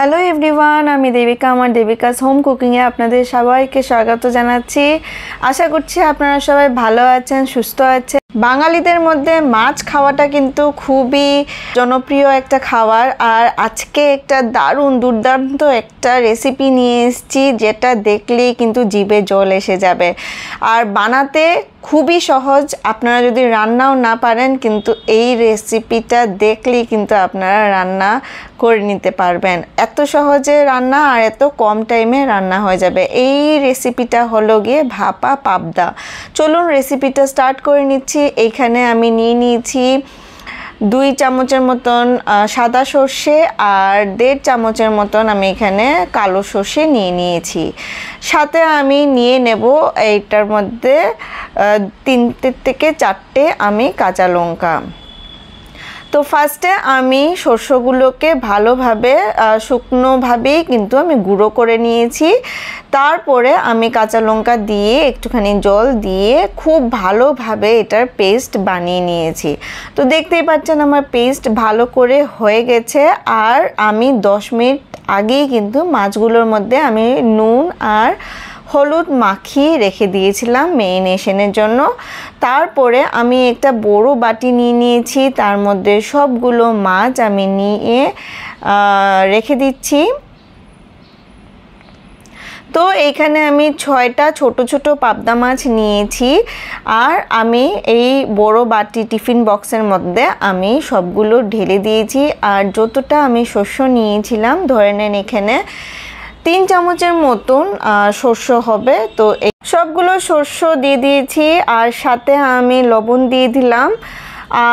Hello everyone, আমি দেবিকা। আমার দেবিকাস home কুকিংয়ে আপনাদের সবাইকে স্বাগত জানাচ্ছি। আশা করছি আপনারা সবাই ভালো আছেন, সুস্থ আছেন। বাঙালিদের মধ্যে মাছ খাওয়াটা কিন্তু খুবই জনপ্রিয় একটা খাবার। আর আজকে একটা দুর্দান্ত একটা রেসিপি নিয়ে এসেছি, যেটা দেখলেই কিন্তু জিভে জল এসে যাবে। আর বানাতে খুবই সহজ। আপনারা যদি রান্নাও না পারেন, কিন্তু এই রেসিপিটা দেখলেই কিন্তু আপনারা রান্না করে নিতে পারবেন। এত সহজে রান্না আর এত কম টাইমে রান্না হয়ে যাবে। এই রেসিপিটা হলো গিয়ে ভাপা পাবদা। চলুন রেসিপিটা স্টার্ট করে নিচ্ছি। এইখানে আমি নিয়ে নিয়েছি 2 চামচের মতন সাদা সর্ষে আর 1.5 চামচের মতন আমি এখানে কালো সর্ষে নিয়ে নিয়েছি। সাথে আমি নিয়ে নেব এইটার মধ্যে 3 থেকে 4টে আমি কাঁচা লঙ্কা। তো ফার্স্টে আমি সর্ষেগুলোকে ভালোভাবে শুকনোভাবেই কিন্তু আমি গুঁড়ো করে নিয়েছি। তারপরে আমি কাঁচা লঙ্কা দিয়ে একটুখানি জল দিয়ে খুব ভালোভাবে এটার পেস্ট বানিয়ে নিয়েছি। তো দেখতেই পাচ্ছেন আমার পেস্ট ভালো করে হয়ে গেছে। আর আমি 10 মিনিট আগেই কিন্তু মাছগুলোর মধ্যে আমি নুন আর হলুদ মাখিয়ে রেখে দিয়েছিলাম মেরিনেশনের জন্য। তারপরে আমি একটা বড় বাটি নিয়ে নিয়েছি, তার মধ্যে সবগুলো মাছ আমি নিয়ে রেখে দিচ্ছি। তো এইখানে আমি 6টা ছোট ছোট পাবদা মাছ নিয়েছি। আর আমি এই বড় বাটি টিফিন বক্সের মধ্যে আমি সবগুলো ঢেলে দিয়েছি। আর যতটা আমি শস্য নিয়েছিলাম, ধরে নেন এখানে 3 চামচের মতন শস্য হবে। তো এই সবগুলো শস্য দিয়ে দিয়েছি। আর সাথে আমি লবণ দিয়ে দিলাম।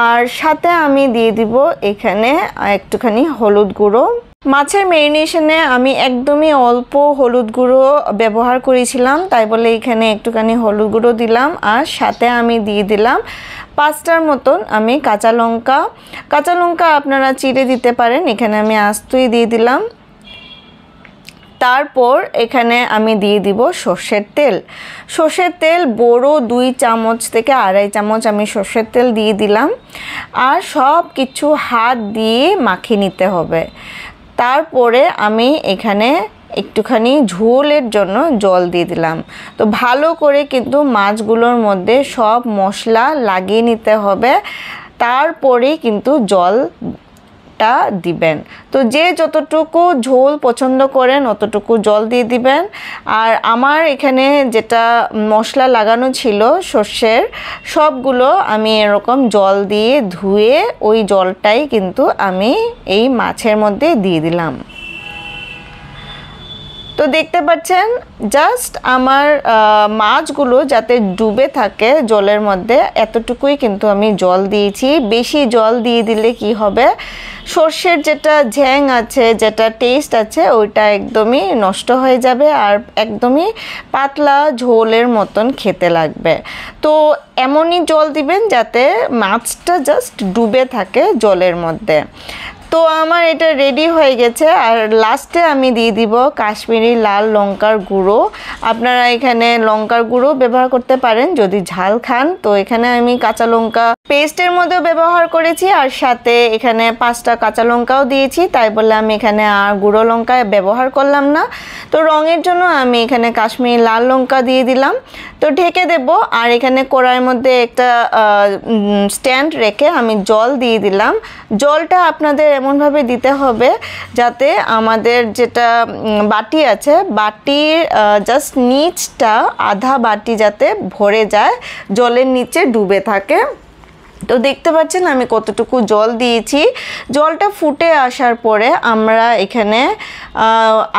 আর সাথে আমি দিয়ে দিব এখানে একটুখানি হলুদ গুঁড়ো। মাছের ম্যারিনেশনে আমি একদমই অল্প হলুদ গুঁড়ো ব্যবহার করেছিলাম, তাই বলে এখানে একটুখানি হলুদ গুঁড়ো দিলাম। আর সাথে আমি দিয়ে দিলাম 5টার মতন আমি কাঁচা লঙ্কা। কাঁচা লঙ্কা আপনারা চিড়ে দিতে পারেন, এখানে আমি আস্তই দিয়ে দিলাম। তারপর এখানে আমি দিয়ে দিব সর্ষের তেল। সর্ষের তেল বড় 2 চামচ থেকে 2.5 চামচ আমি সর্ষের তেল দিয়ে দিলাম। আর সব কিছু হাত দিয়ে মাখিয়ে নিতে হবে। তারপরে আমি এখানে একটুখানি ঝোলের জন্য জল দিয়ে দিলাম। তো ভালো করে কিন্তু মাছগুলোর মধ্যে সব মশলা লাগিয়ে নিতে হবে, তারপরে কিন্তু জলটা দিবেন। তো যে যতটুকু ঝোল পছন্দ করেন অতটুকু জল দিয়ে দিবেন। আর আমার এখানে যেটা মশলা লাগানো ছিল সর্ষের, সবগুলো আমি এরকম জল দিয়ে ধুয়ে ওই জলটাই কিন্তু আমি এই মাছের মধ্যে দিয়ে দিলাম। তো দেখতে পাচ্ছেন জাস্ট আমার মাছগুলো যাতে ডুবে থাকে জলের মধ্যে, এতটুকুই কিন্তু আমি জল দিয়েছি। বেশি জল দিয়ে দিলে কি হবে, সর্ষের যেটা ঝ্যাং আছে, যেটা টেস্ট আছে, ওইটা একদমই নষ্ট হয়ে যাবে আর একদমই পাতলা ঝোলের মতন খেতে লাগবে। তো এমনই জল দিবেন যাতে মাছটা জাস্ট ডুবে থাকে জলের মধ্যে। তো আমার এটা রেডি হয়ে গেছে। আর লাস্টে আমি দিয়ে দিব কাশ্মীরি লাল লঙ্কার গুঁড়ো। আপনারা এখানে লঙ্কার গুঁড়ো ব্যবহার করতে পারেন যদি ঝাল খান। তো এখানে আমি কাঁচা লঙ্কা পেস্টের মধ্যেও ব্যবহার করেছি, আর সাথে এখানে 5টা কাঁচা লঙ্কাও দিয়েছি, তাই বলে আমি এখানে আর গুঁড়ো লঙ্কা ব্যবহার করলাম না। তো রঙের জন্য আমি এখানে কাশ্মীরি লাল লঙ্কা দিয়ে দিলাম। তো ঢেকে দেব। আর এখানে কড়াইয়ের মধ্যে একটা স্ট্যান্ড রেখে আমি জল দিয়ে দিলাম। জলটা আপনাদের এমনভাবে দিতে হবে যাতে আমাদের যেটা বাটি আছে, বাটির জাস্ট নিচটা আধা বাটি যাতে ভরে যায়, জলের নিচে ডুবে থাকে। তো দেখতে পাচ্ছেন আমি কতটুকু জল দিয়েছি। জলটা ফুটে আসার পরে আমরা এখানে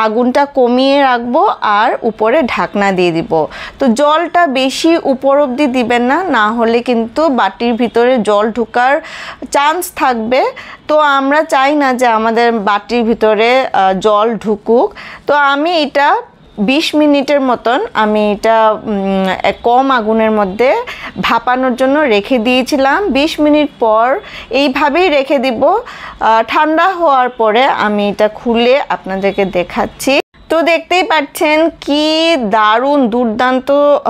আগুনটা কমিয়ে রাখবো আর উপরে ঢাকনা দিয়ে দিব। তো জলটা বেশি উপর অবধি দিবেন না, না হলে কিন্তু বাটির ভিতরে জল ঢোকার চান্স থাকবে। তো আমরা চাই না যে আমাদের বাটির ভিতরে জল ঢুকুক। তো আমি এটা 20 মিনিটের মতন আমি এটা কম আগুনের মধ্যে ভাপানোর জন্য রেখে দিয়েছিলাম। 20 মিনিট পর এইভাবেই রেখে দিব। ঠান্ডা হওয়ার পরে আমি এটা খুলে আপনাদেরকে দেখাচ্ছি। তো দেখতেই পাচ্ছেন কি দারুণ দুর্দান্ত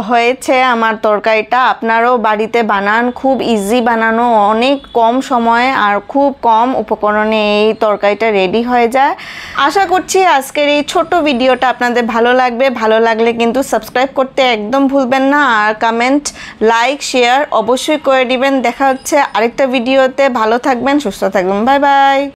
হয়েছে আমার তরকারিটা। আপনারাও বাড়িতে বানান, খুব ইজি বানানো, অনেক কম সময়ে আর খুব কম উপকরণে এই তরকারিটা রেডি হয়ে যায়। আশা করছি আজকের এই ছোট ভিডিওটা আপনাদের ভালো লাগবে। ভালো লাগলে কিন্তু সাবস্ক্রাইব করতে একদম ভুলবেন না, আর কমেন্ট, লাইক, শেয়ার অবশ্যই করে দিবেন। দেখা হচ্ছে আরেকটা ভিডিওতে। ভালো থাকবেন, সুস্থ থাকবেন, বাই বাই।